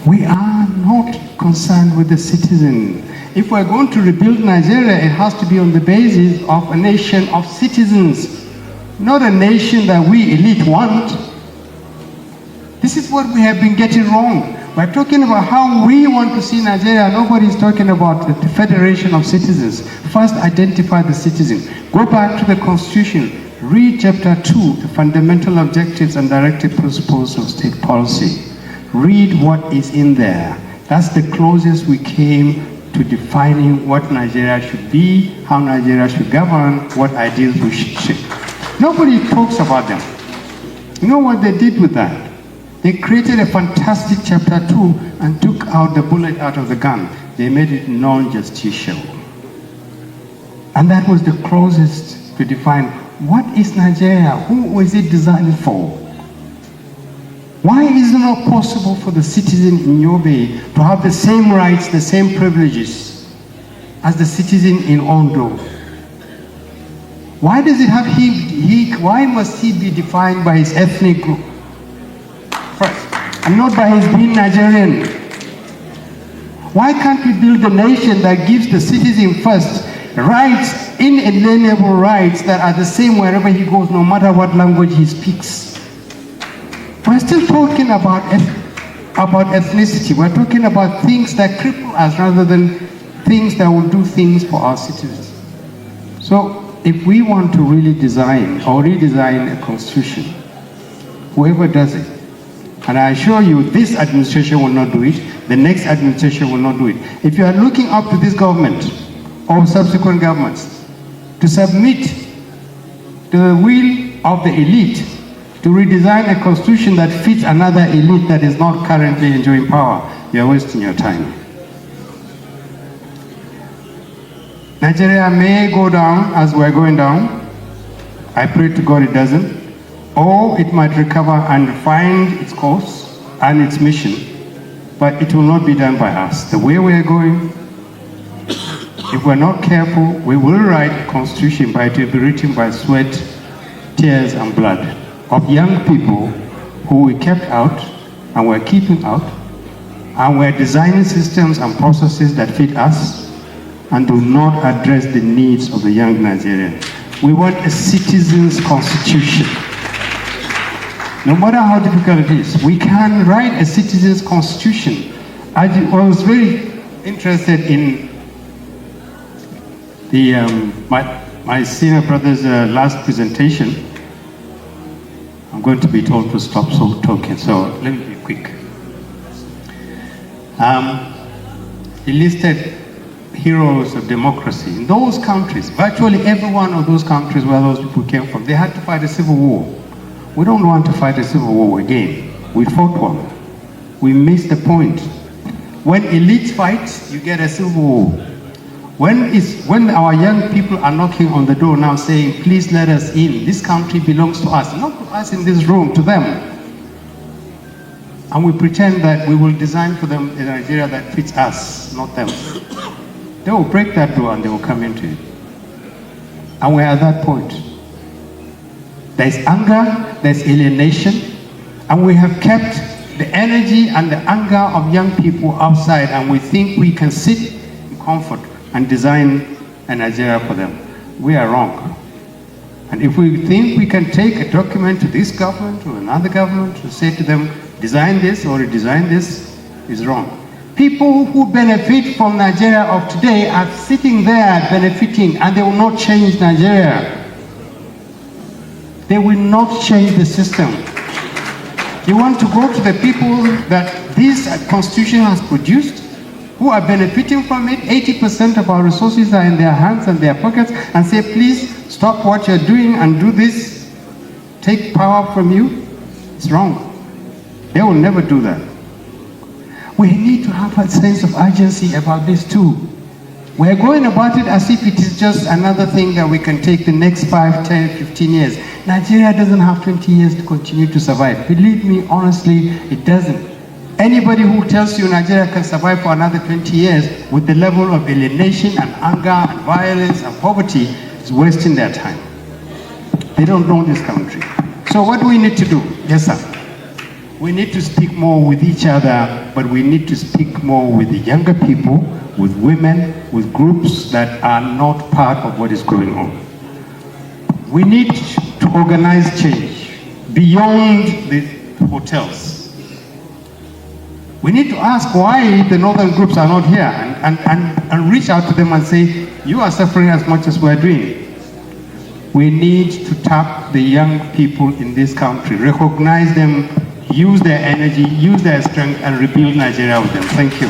We are not concerned with the citizen. If we're going to rebuild Nigeria, it has to be on the basis of a nation of citizens, not a nation that we elite want. This is what we have been getting wrong. We're talking about how we want to see Nigeria. Nobody's talking about the federation of citizens. First, identify the citizen. Go back to the Constitution. Read Chapter 2, the fundamental objectives and directive principles of state policy. Read what is in there. That's the closest we came to defining what Nigeria should be, how Nigeria should govern, what ideals we should shape. Nobody talks about them. You know what they did with that? They created a fantastic Chapter 2 and took out the bullet out of the gun. They made it non-justiciable. And that was the closest to define what is Nigeria, who is it designed for? Why is it not possible for the citizen in Yobe to have the same rights, the same privileges as the citizen in Ondo? Why does it have why must he be defined by his ethnic group first, and not by his being Nigerian? Why can't we build a nation that gives the citizen first rights, inalienable rights that are the same wherever he goes, no matter what language he speaks? We're still talking about ethnicity. We're talking about things that cripple us rather than things that will do things for our citizens. So if we want to really design or redesign a constitution, whoever does it, and I assure you this administration will not do it, the next administration will not do it. If you are looking up to this government or subsequent governments to submit to the will of the elite to redesign a constitution that fits another elite that is not currently enjoying power, you're wasting your time. Nigeria may go down as we're going down. I pray to God it doesn't. Or it might recover and find its course and its mission, but it will not be done by us. The way we're going, if we're not careful, we will write a constitution, but it will be written by sweat, tears, and blood of young people who we kept out and we're keeping out, and we're designing systems and processes that fit us and do not address the needs of the young Nigerians. We want a citizen's constitution. No matter how difficult it is, we can write a citizen's constitution. I was very interested in my senior brother's last presentation. I'm going to be told to stop talking, so let me be quick. He listed heroes of democracy. In those countries, virtually every one of those countries where those people came from, they had to fight a civil war. We don't want to fight a civil war again. We fought one. We missed the point. When elites fight, you get a civil war. When our young people are knocking on the door now saying, please let us in, this country belongs to us, not to us in this room, to them. And we pretend that we will design for them a Nigeria that fits us, not them. They will break that door and they will come into it. And we're at that point. There's anger, there's alienation, and we have kept the energy and the anger of young people outside, and we think we can sit in comfort and design a Nigeria for them. We are wrong. And if we think we can take a document to this government or another government to say to them, design this or redesign this, is wrong. People who benefit from Nigeria of today are sitting there benefiting, and they will not change Nigeria. They will not change the system. You want to go to the people that this constitution has produced, who are benefiting from it, 80% of our resources are in their hands and their pockets, and say, please stop what you're doing and do this, take power from you? It's wrong. They will never do that. We need to have a sense of urgency about this too. We're going about it as if it is just another thing that we can take the next 5, 10, 15 years. Nigeria doesn't have 20 years to continue to survive. Believe me, honestly, it doesn't. Anybody who tells you Nigeria can survive for another 20 years with the level of alienation and anger and violence and poverty is wasting their time. They don't know this country. So what do we need to do? Yes, sir. We need to speak more with each other, but we need to speak more with the younger people, with women, with groups that are not part of what is going on. We need to organize change beyond the hotels. We need to ask why the northern groups are not here and reach out to them and say, you are suffering as much as we're doing. We need to tap the young people in this country, recognize them, use their energy, use their strength, and rebuild Nigeria with them. Thank you.